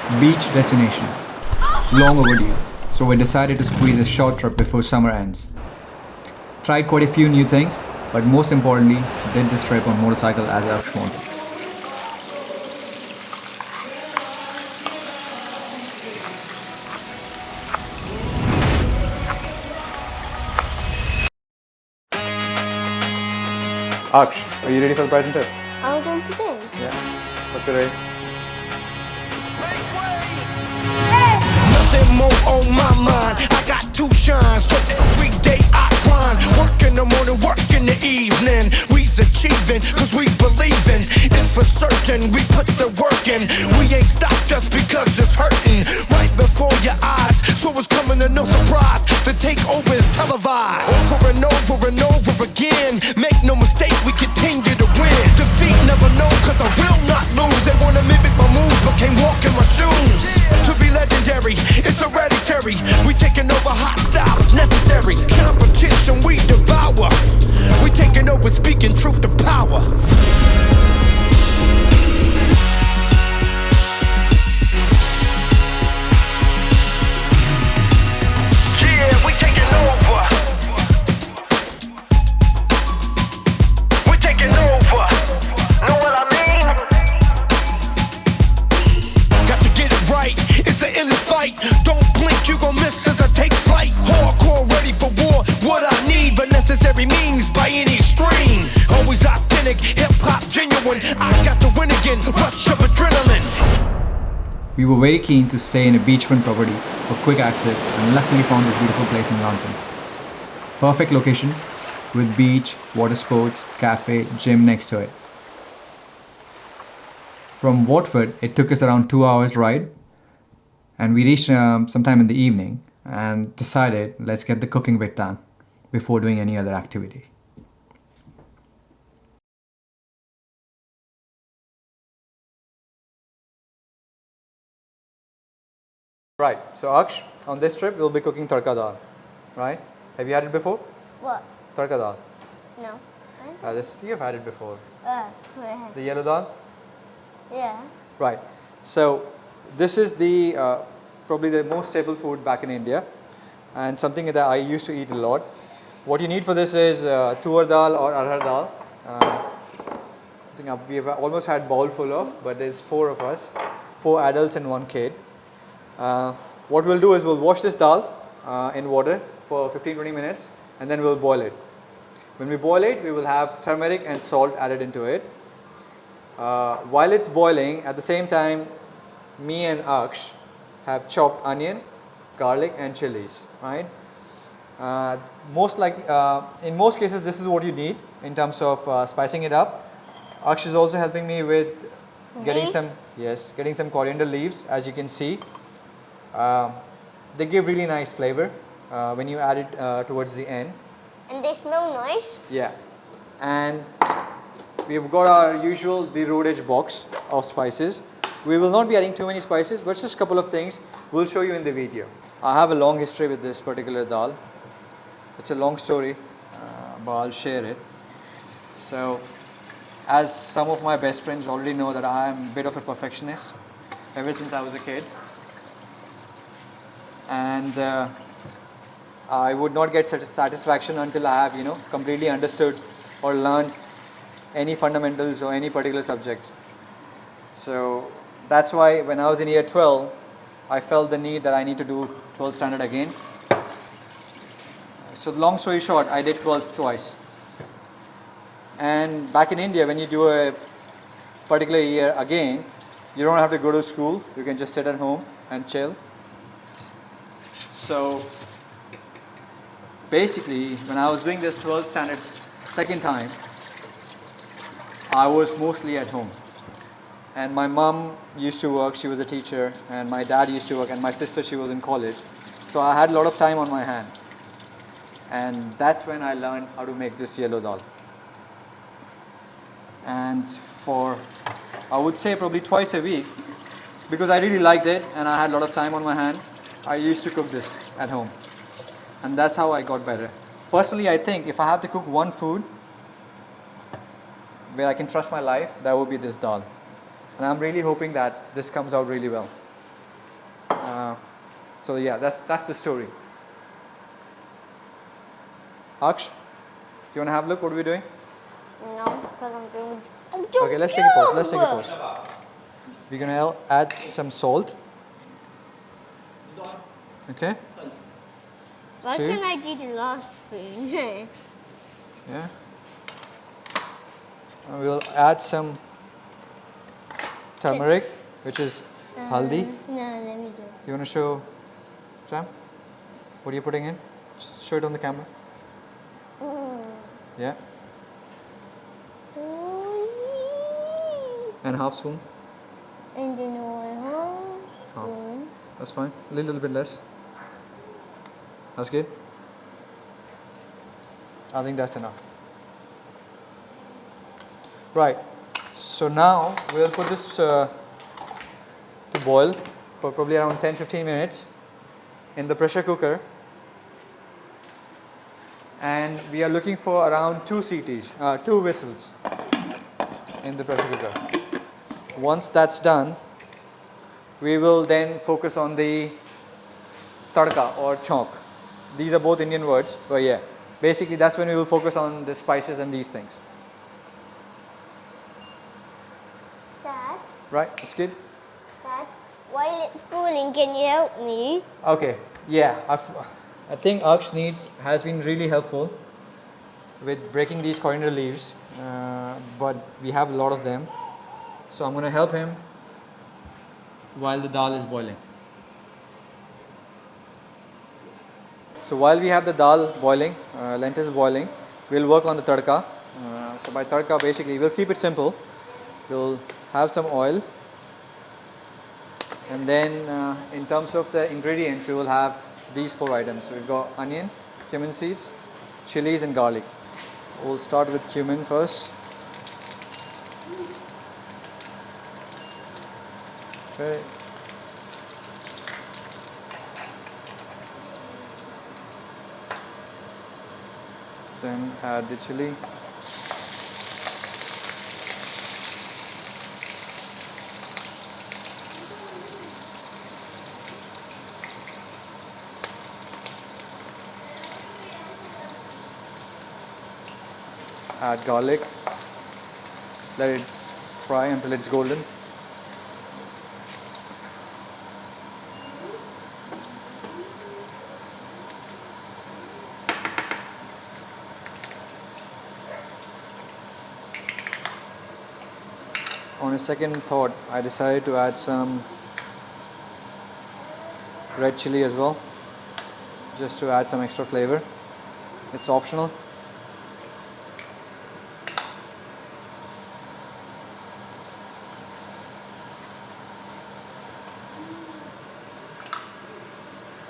Beach destination. Long overdue. So we decided to squeeze a short trip before summer ends. Tried quite a few new things, but most importantly, did this trip on motorcycle as I've wanted. Aksh, are you ready for the Brighton trip? Are we going today? Yeah. Let's get ready. Nothing more on my mind. I got two shines, so every day I grind. Work in the morning, work in the evening. We's achieving, cause we believing. It's for certain, we put the work in. We ain't stopped just because it's hurting. Right before your eyes, so it's coming to no surprise. The takeover is televised. Over and over and over again. Make no mistake, we continue to win. Defeat never known, cause I will not lose. They wanna mimic my moves, but can't walk in my shoes. To be legendary, it's hereditary. We taking over hostile if necessary. Competition we devour. We taking over, speaking truth to power. Yeah, we taking over. We taking over. Know what I mean? Got to get it right. It's an endless fight. Don't blink, you gon' miss as I take flight. Hardcore, ready for war. What I need, but necessary means by any extreme. Always authentic, hip hop genuine. I got to win again. Rush of adrenaline. We were very keen to stay in a beachfront property for quick access and luckily found this beautiful place in London. Perfect location with beach, water sports, cafe, gym next to it. From Watford, it took us around 2 hours ride and we reached sometime in the evening and decided let's get the cooking bit done before doing any other activity. Right, so Aksh, on this trip we'll be cooking tadka dal, right? Have you had it before? What? Tadka dal. No. You've had it before. Where? The yellow dal? Yeah. Right. So this is the probably the most staple food back in India and something that I used to eat a lot. What you need for this is tur dal or arhar dal. I think we have almost had bowl full of, but there's 4 of us, 4 adults and 1 kid. What we'll do is we'll wash this dal in water for 15-20 minutes and then we'll boil it. When we boil it, we will have turmeric and salt added into it. While it's boiling, at the same time, me and Aksh have chopped onion, garlic and chilies, right? In most cases, this is what you need in terms of spicing it up. Aksh is also helping me with getting some coriander leaves, as you can see. They give really nice flavor when you add it towards the end. And they smell nice? Yeah. And we've got our usual the road edge box of spices. We will not be adding too many spices, but just a couple of things we'll show you in the video. I have a long history with this particular dal. It's a long story, but I'll share it. So, as some of my best friends already know that I am a bit of a perfectionist ever since I was a kid. And I would not get satisfaction until I have, completely understood or learned any fundamentals or any particular subject. So that's why when I was in year 12, I felt the need that I need to do 12th standard again. So long story short, I did 12th twice. And back in India, when you do a particular year again, you don't have to go to school. You can just sit at home and chill. So basically, when I was doing this 12th standard second time, I was mostly at home. And my mom used to work, she was a teacher, and my dad used to work, and my sister, she was in college. So I had a lot of time on my hand. And that's when I learned how to make this yellow dal. And for, I would say probably twice a week, because I really liked it and I had a lot of time on my hand, I used to cook this at home. And that's how I got better. Personally, I think if I have to cook one food where I can trust my life, that would be this dal. And I'm really hoping that this comes out really well. So yeah, that's the story. Aksh, do you want to have a look? What are we doing? No, because I'm doing. Okay, let's take a pause. Let's take a pause. We're gonna add some salt. Okay. Why 2. can't I do the last spoon? Yeah. And we'll add some turmeric, which is haldi. No, let me do it. You want to show, Sam? What are you putting in? Just show it on the camera. Yeah. And half spoon. And then one Half. spoon. That's fine. A little bit less. That's good. I think that's enough. Right. So now we'll put this to boil for probably around 10-15 minutes in the pressure cooker. And we are looking for around 2 CTs, 2 whistles in the pressure cooker. Once that's done, we will then focus on the tadka or chonk. These are both Indian words, but yeah, basically that's when we will focus on the spices and these things. Dad, Right? That's good? Dad, while it's boiling, can you help me? Okay, yeah, I think Aksh has been really helpful with breaking these coriander leaves, but we have a lot of them. So I'm going to help him while the dal is boiling. So while we have the dal boiling, lentils boiling, we'll work on the tadka. So by tadka, basically, we'll keep it simple. We'll have some oil, and then in terms of the ingredients, we will have these 4 items. We've got onion, cumin seeds, chilies, and garlic. So we'll start with cumin first. Okay. Then add the chili. Add garlic. Let it fry until it's golden. On a second thought, I decided to add some red chili as well, just to add some extra flavor. It's optional.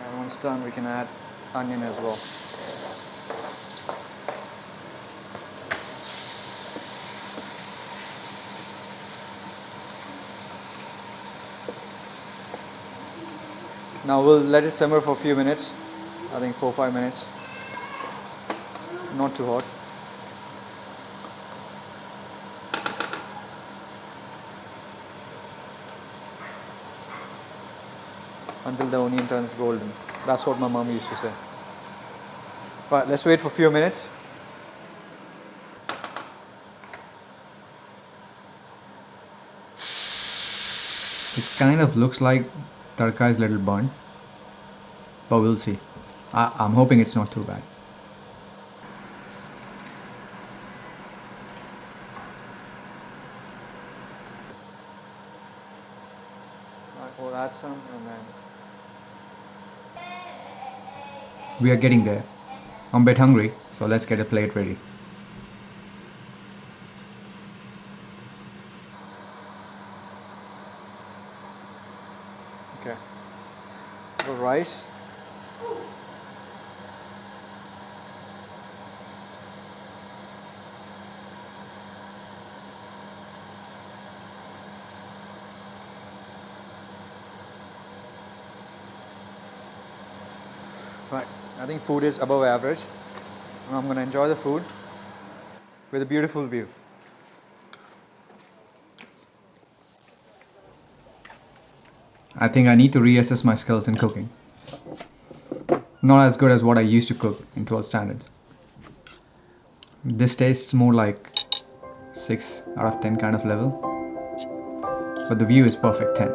And once done, we can add onion as well. Now we'll let it simmer for a few minutes, I think 4-5 minutes, not too hot. Until the onion turns golden. That's what my mom used to say. Right, let's wait for a few minutes. It kind of looks like tadka is a little burnt, but we'll see. I'm hoping it's not too bad. Right, we'll add some and then... We are getting there. I'm a bit hungry, so let's get a plate ready. Okay. The rice. Right, I think food is above average. And I'm going to enjoy the food with a beautiful view. I think I need to reassess my skills in cooking. Not as good as what I used to cook in 12 standards. This tastes more like 6 out of 10 kind of level. But the view is perfect 10.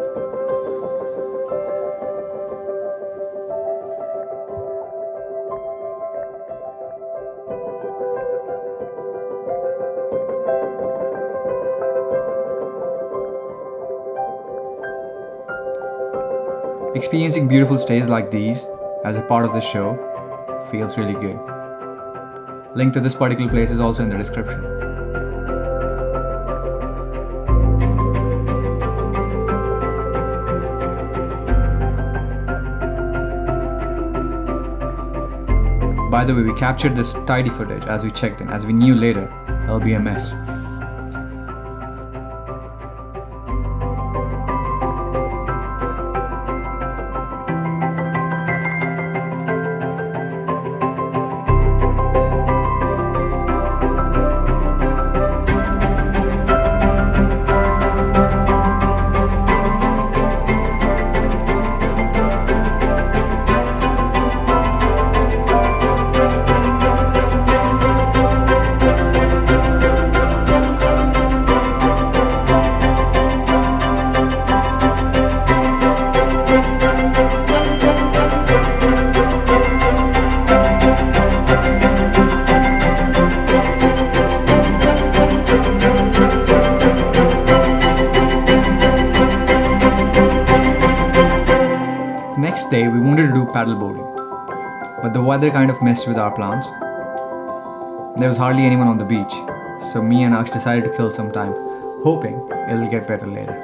Experiencing beautiful stays like these as a part of the show feels really good. Link to this particular place is also in the description. By the way, we captured this tidy footage as we checked in, as we knew later it'll be a mess. Next day we wanted to do paddleboarding, but the weather kind of messed with our plans. There was hardly anyone on the beach, so me and Anuj decided to kill some time, hoping it'll get better later.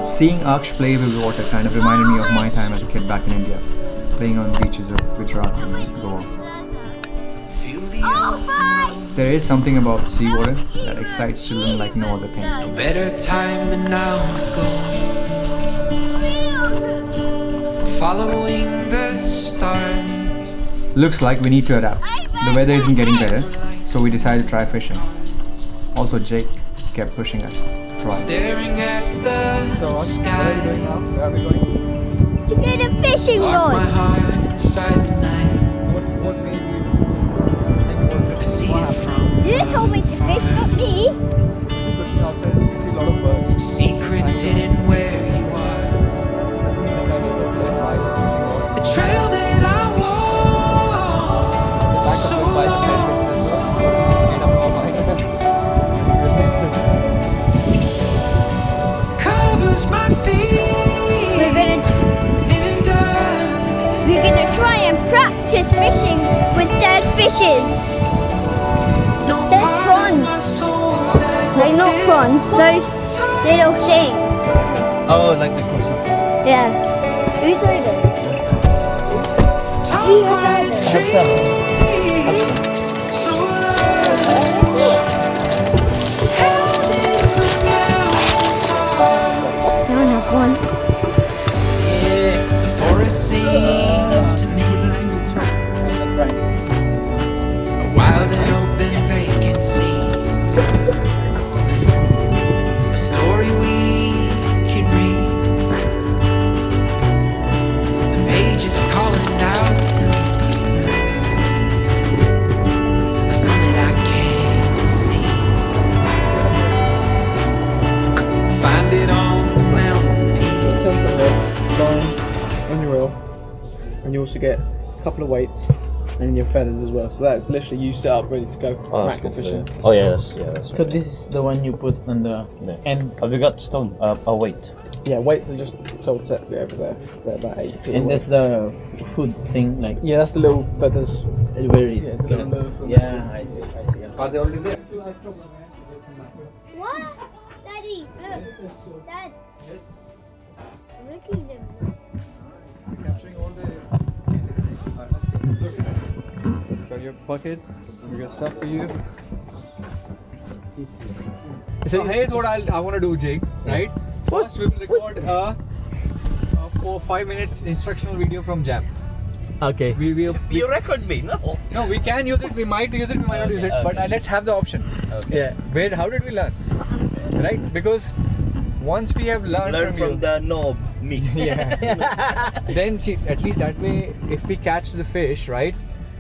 Seeing Aksh play with water kind of reminded me of my time as a kid back in India, playing on beaches of Gujarat and Goa. There is something about seawater that excites children like no other thing. No better time than now to go. Following the stars. Looks like we need to adapt. The weather isn't getting better, so we decided to try fishing. Also, Jake kept pushing us to try. Staring at the sky. Where are we going? To get a fishing Lock my rod. heart inside the night. What made you think about I see it from You told me to fish, not me. just looking outside? You see a lot of birds. secrets hidden where you are. The trail that I walk so long covers my feet We're gonna try and practice fishing with dead fishes. no They're part of prawns. my soul that They're not prawns, those little things. Oh, like the course. Yeah. Who's those? Who's those? so long held in the mountain's arms. I have one. The forest sings to me, a wild and open vacancy, a story we can read. The pages calling out to me, a sun that I can't see. Find it on the mountain peak. 10-foot rod, line on your reel, and you also get a couple of weights and your feathers as well. So that's literally you set up ready to go mackerel fishing. Oh yeah, that's So right. this is the one you put on the Yeah. end. Have you got stone? A weight? Yeah, weights are just sold separately over there. They're about 80p. And that's the food thing, like yeah, that's the little feathers. very. Yeah, it's the little feathers. Yeah, I see. Are they already there? What? Daddy, look. Dad. I'm looking at them. Capturing all the. Got your bucket. We got stuff for you. So here's what I want to do, Jake. Right? First, we will record a 4-5 minutes instructional video from Jam. Okay. We will. You record me, no? No, we can use it. We might use it. We might not use it. But let's have the option. Okay. Yeah. Where? How did we learn? Right? Because once we have learned Learn from from the knob, me. yeah. Then see, at least that way, if we catch the fish, right,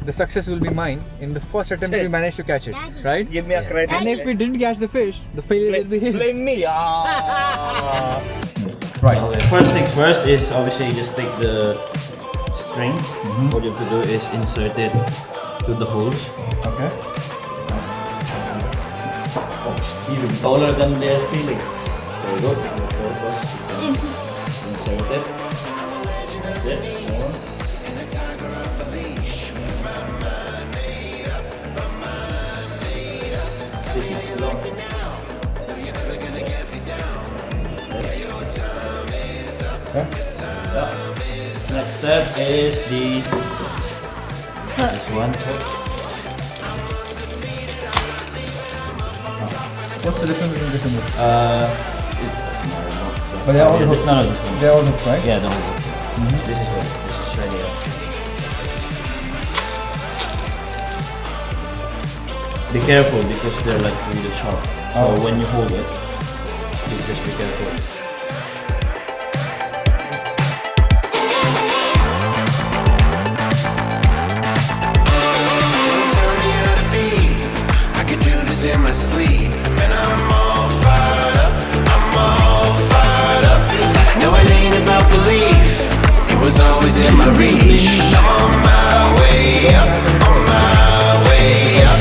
the success will be mine. In the first attempt, we managed to catch it, Daddy. right? Give me a credit. And if we didn't catch the fish, the failure will be his. Blame me. Ah. Right. First things first is obviously you just take the string. What you have to do is insert it to the holes. Okay. Even taller than the ceiling. There you go. Insert it. That's it. This is too long. Next step is this one. What's the difference between this and this? But they're all hooked. No, this one. They're all hooked, right? Yeah, the whole hook. This is what. This is shiny. Be careful because they're like really sharp. So when you hold it, you just be careful. In my sleep, and I'm all fired up. I'm all fired up. No, it ain't about belief. It was always in my reach. I'm on my way up, on my way up.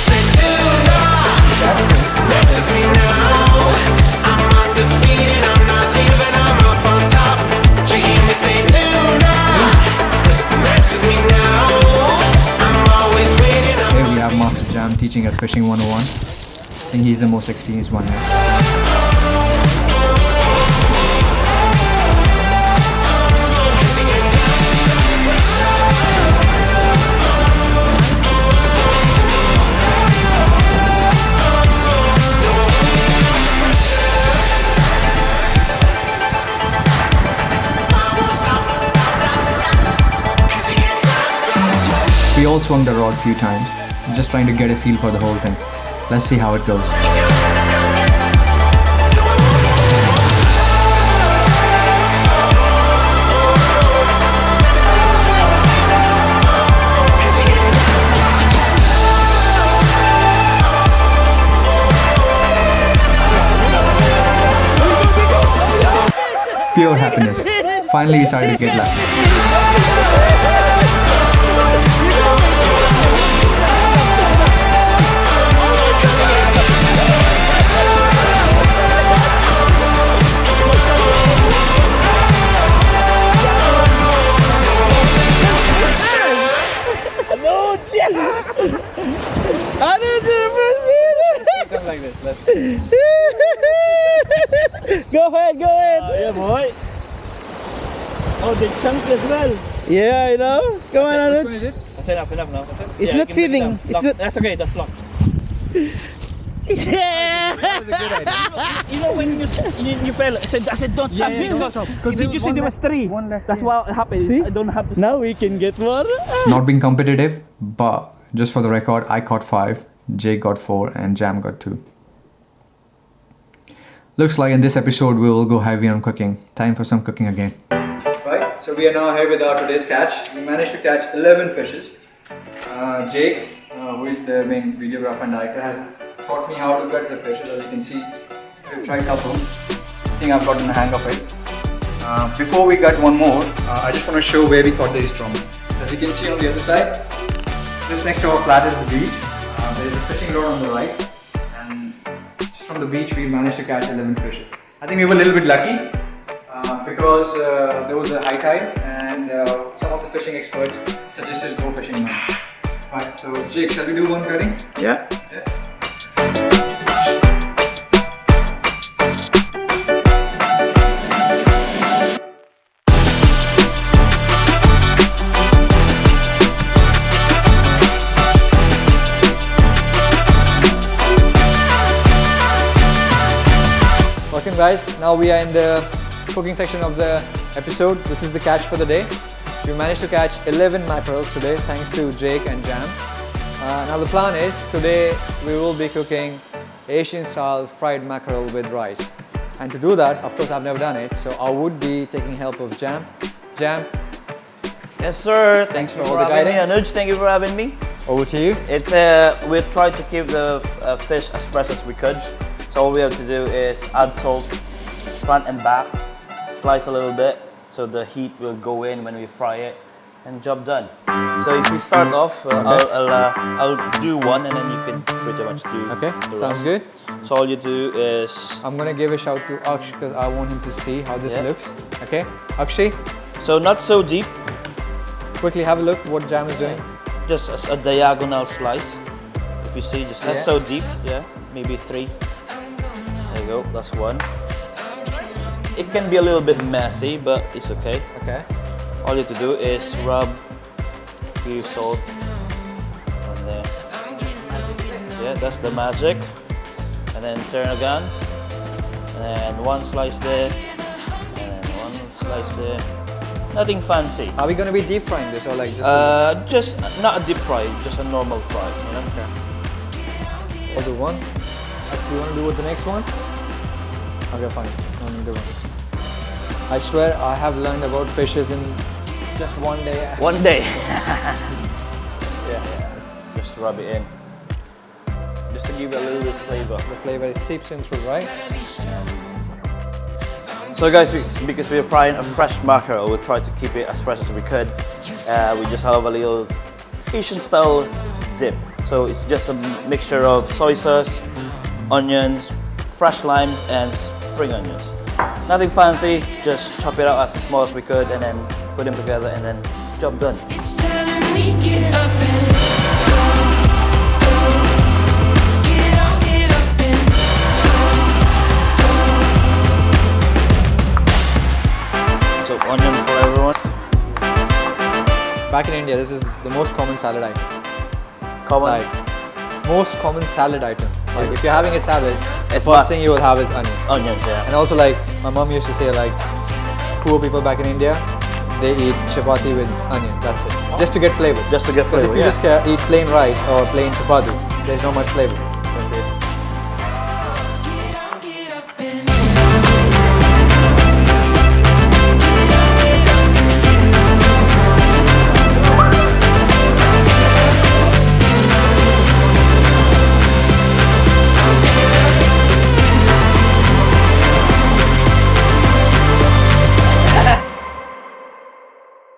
Say tonight, mess with me now. I'm undefeated. I'm not leaving. I'm up on top. You hear me say tonight, mess with me now. I'm always waiting. Here we have Master Jam teaching us fishing 101. I think he's the most experienced one here. We all swung the rod a few times, just trying to get a feel for the whole thing. Let's see how it goes. Pure happiness. Finally we started to get lucky. Like this. Let's Go ahead. Yeah, boy. Oh, the chunk as well. Yeah, I know. Come on, Which one Anuj. is it? That's enough now. It's Yeah, not you can feeding. bring it down. It's Lock. not- That's okay. That's locked. Yeah. That was a good idea. You know when you fell, I said don't stop. Yeah, don't stop. 'Cause Did you see there was three? One left. That's what happened. See? I don't have to. Now we can get more. Not being competitive, but just for the record, I caught 5, Jake got 4, and Jam got 2. Looks like in this episode we will go heavy on cooking. Time for some cooking again. Right, so we are now here with our today's catch. We managed to catch 11 fishes. Jake, who is the main videographer and director, has taught me how to cut the fishes. As you can see, we've tried a couple. I think I've gotten the hang of it. Before we cut one more, I just want to show where we caught these from. As you can see on the other side, just next to our flat is the beach. There is a fishing rod on the right, and just from the beach we managed to catch 11 fishes. I think we were a little bit lucky. because there was a high tide and some of the fishing experts suggested go fishing now. Right, so Jake, shall we do one cutting? Yeah. Welcome guys, now we are in the cooking section of the episode. This is the catch for the day. We managed to catch 11 mackerels today thanks to Jake and Jam. Now the plan is, today we will be cooking Asian style fried mackerel with rice. And to do that, of course I've never done it, so I would be taking help of Jam. Jam, Yes, sir. Thanks for Thank you all the having me. guidance. Anuj, thank you for having me. over to you. It's we tried to keep the fish as fresh as we could. So all we have to do is add salt front and back, slice a little bit so the heat will go in when we fry it, and job done. So if we start off, I'll do one and then you can pretty much do Okay, the sounds rest. good. So all you do is, I'm gonna give a shout to Aksh because I want him to see how this Yeah. looks. Okay, Akshay, so not so deep, quickly have a look what Jam is doing. just as a diagonal slice. If you see, just not Yeah. so deep, yeah, maybe 3. There you go, that's 1. It can be a little bit messy, but it's okay. Okay, All you have to do is rub a few salt on there. Yeah, that's the magic. And then turn again. And then 1 slice there. And then 1 slice there. Nothing fancy. are we gonna be deep frying this or like just? Just not a deep fry, just a normal fry. You know? Okay. I'll do one. Do you want to do with the next one? Okay, fine. No need to one. I swear I have learned about fishes in just one day. One day. Yeah. Just rub it in. Just to give it a little bit of flavor. The flavor seeps in through, right? So guys, because we're frying a fresh mackerel, we'll try to keep it as fresh as we could. We just have a little Asian style dip. So it's just a mixture of soy sauce, onions, fresh limes and spring onions. Nothing fancy, just chop it out as small as we could and then put them together and then job done. It's telling me get up and get up and So onion for everyone. Back in India, this is the most common salad item. Common. Like, most common salad item. Like, Is if it- you're having a salad, the It first must. thing you will have is onions. Onions, yeah. And also, like, my mom used to say, like, poor people back in India, they eat chapati with onion. That's it. Just to get flavor. Just to get Because flavor, if you yeah. just eat plain rice or plain chapati, there's not much flavor. That's it.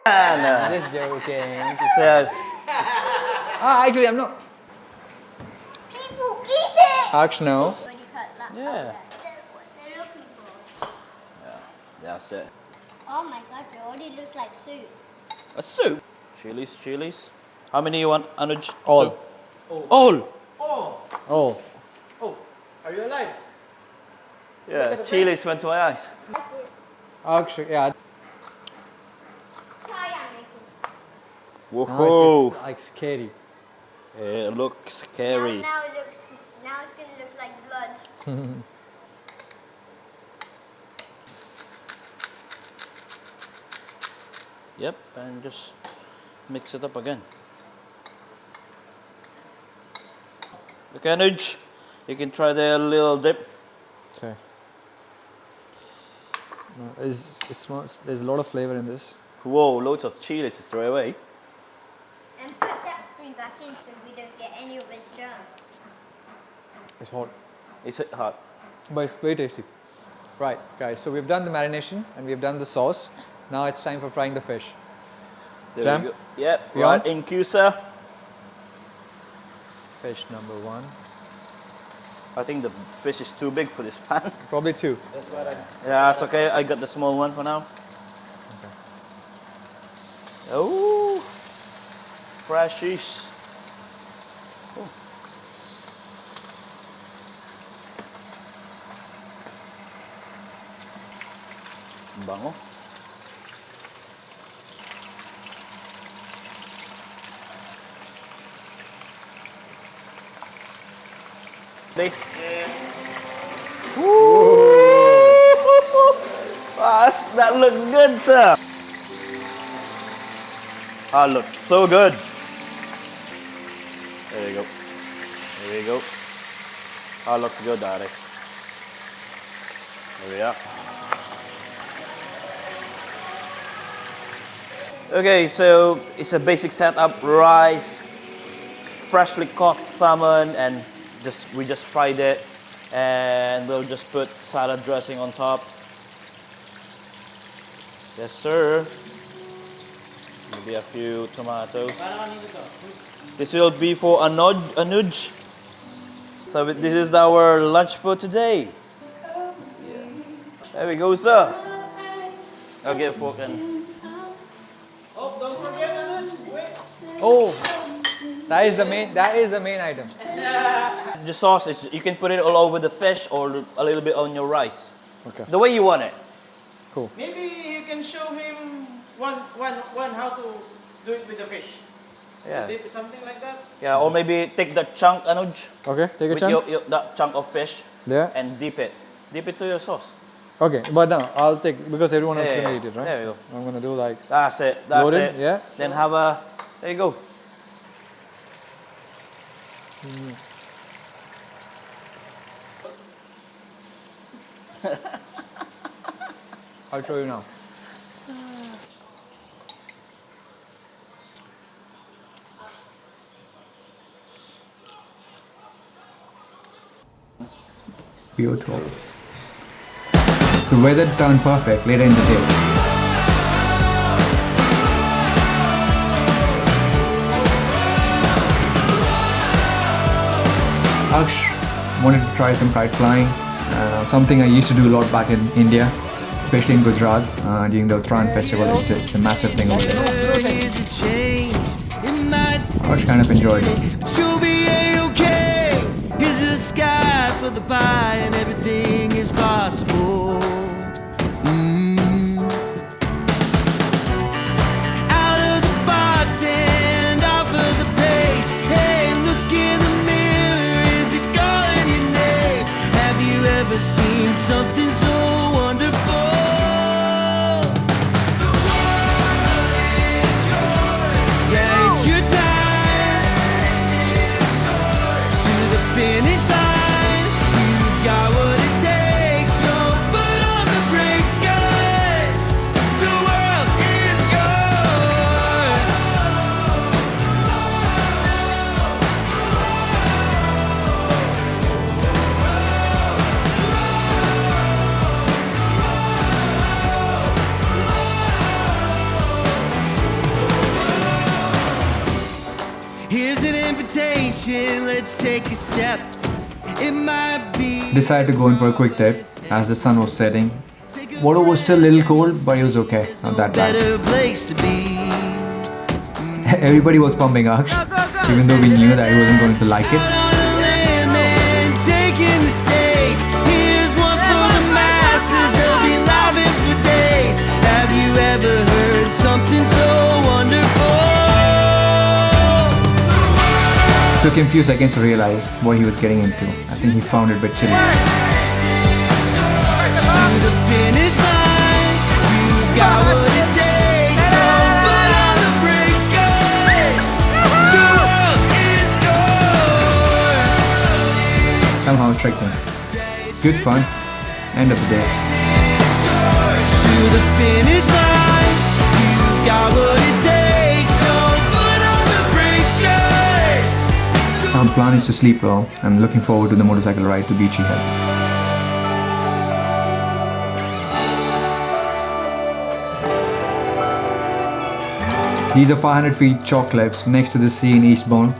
Just joking. Says, Actually, I'm not. People eat it! Aksh, no. Already cut that. Yeah. They're looking for. that's it. Oh my gosh, it already looks like soup. A soup. Chilies. How many you want, Anuj? All. All. Oh. Are you alive? Yeah, chilies went to my eyes. Aksh, yeah. Try and make it. Whoa. It's like scary. It looks scary. Now it looks. Now it's gonna look like blood. Yep, and just mix it up again. Okay, Anuj, you can try the little dip. Okay. No, it smells. There's a lot of flavor in this. Whoa, loads of chilies straight away. And put that spoon back in so we don't get any of its germs. It's hot, Is it hot? but it's very tasty. Right, guys. So we've done the marination and we've done the sauce. Now it's time for frying the fish. There Jam? we go. Yep, You right on? in Cusa. Fish number 1. I think the fish is too big for this pan. Probably 2. Yeah, it's okay. I got the small one for now. Oh, freshies. Oh. Bango. Ready? That looks good, sir. Ah, looks so good. There we go. There we go. Ah, looks good, Aris. There we are. Okay, so it's a basic setup: rice, freshly caught salmon, and we just fried it, and we'll just put salad dressing on top. Yes, sir. Maybe a few tomatoes. This will be for Anuj. So this is our lunch for today. There we go, sir. I'll get a fork and... Oh, don't forget Anuj. Wait. Oh, that is the main item. The sauce, you can put it all over the fish or a little bit on your rice. Okay. The way you want it. Cool. Maybe you can show him one how to do it with the fish. Yeah. Dip something like that. Yeah, or maybe take the chunk, Anuj. Okay, take a with chunk. that chunk of fish. Yeah. And dip it. Dip it to your sauce. Okay, but now I'll take, because everyone else is Yeah, gonna yeah. eat it, right? There you go. I'm gonna do like That's it. That's load it. in, yeah. Then have a. There you go. I'll show you now. Beautiful. The weather turned perfect later in the day. Aksh wanted to try some kite flying, something I used to do a lot back in India, especially in Gujarat during the Uttarayan festival. It's a massive thing over there. Aksh kind of enjoyed it. You'll be A-okay. Here's the sky for the pie and everything is possible. Out of the box and off of the page. Hey, look in the mirror, is it calling your name? Have you ever seen something so wonderful? The world is yours. Yeah, it's your time. Finish line, you've got what it takes. No foot on the brakes, 'cause the world is yours. Here's an invitation, let's take a step. It might be. Decided to go in for a quick dip as the sun was setting. Water was still a little cold, but it was okay, not that bad. Better place to be. Everybody was pumping Aksh, even though we knew that he wasn't going to like it. Out on a limb and taking the stage. Here's one for the masses, they'll be laughing for days. Have you ever heard something so wonderful? Took him a few seconds to realize what he was getting into. I think he found it a bit chilly. To the finish line, you've got what it takes. No foot on the brakes, 'cause the world is yours. Somehow tricked him. Good fun. End of the day. To the finish line, you've got what it takes. No foot on the brakes, 'cause Our plan is to sleep well. I'm looking forward to the motorcycle ride to Beachy Head. These are 500 feet chalk cliffs next to the sea in Eastbourne,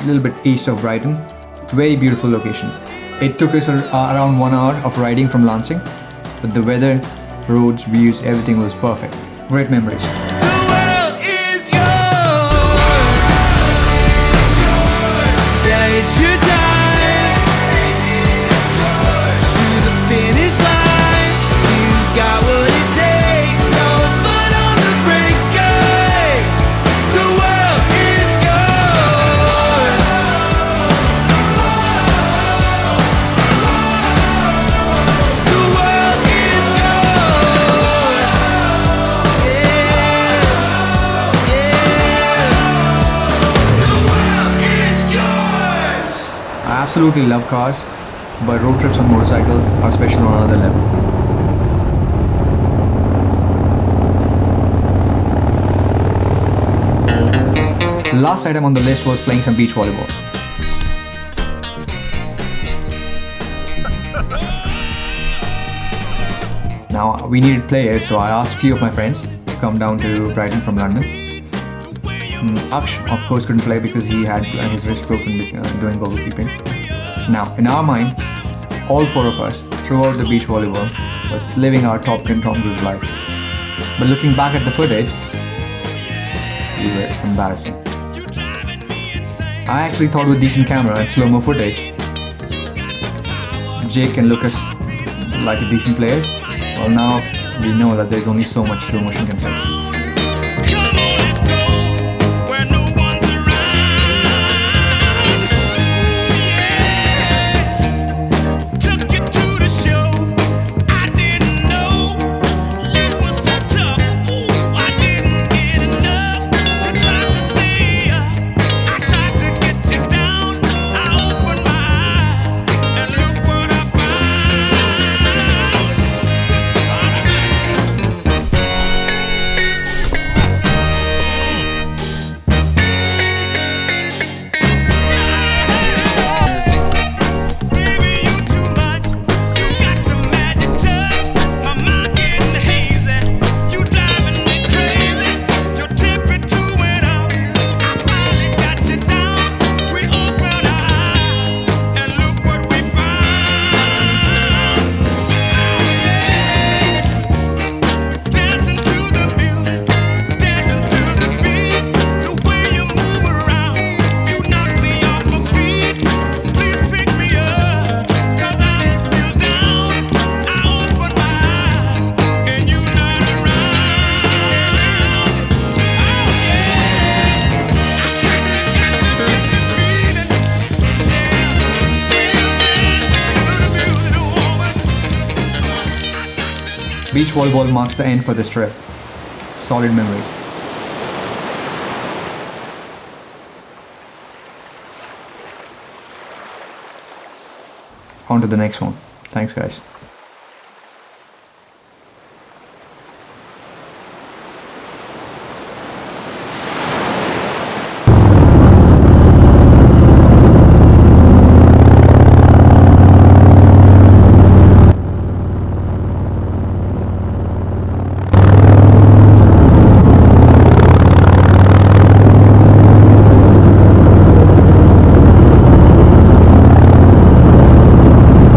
a little bit east of Brighton. Very beautiful location. It took us around 1 hour of riding from Lansing, but the weather, roads, views, everything was perfect. Great memories. The world is yours. Yeah, it's your time. To the finish line. You've got what it takes. No foot on the brakes, guys. The world is yours. The world is yours. Yeah, yeah. The world is yours. I absolutely love cars, but road trips on motorcycles are special on another level. Last item on the list was playing some beach volleyball. Now we needed players, so I asked a few of my friends to come down to Brighton from London. Aksh, of course, couldn't play because he had his wrist broken doing goalkeeping. Now, in our mind, all 4 of us threw out the beach volleyball, but living our Top Gun Tom Cruise life. But looking back at the footage, we were embarrassing. I actually thought with decent camera and slow-mo footage, Jake can look us like a decent players. Well, now we know that there's only so much slow motion can take. Come on, let's go where no one's around. Yeah. Took you to the show. I didn't know you were so tough. Ooh, I didn't get enough. You tried to stay up. I tried to get you down. I opened my eyes and look what I found. Baby, you too much. You got the magic touch. My mind's getting hazy. You driving me crazy. Your temperature went up. I finally got you down. We opened our eyes and look what we found. Dancing to the music, dancing to the beat. The way you move around, you knock me off my feet. Please pick me up, 'cause I'm still down. I open my eyes and you're not around. Oh yeah, Beach volleyball marks the end for this trip. Solid memories. On to the next one. Thanks, guys.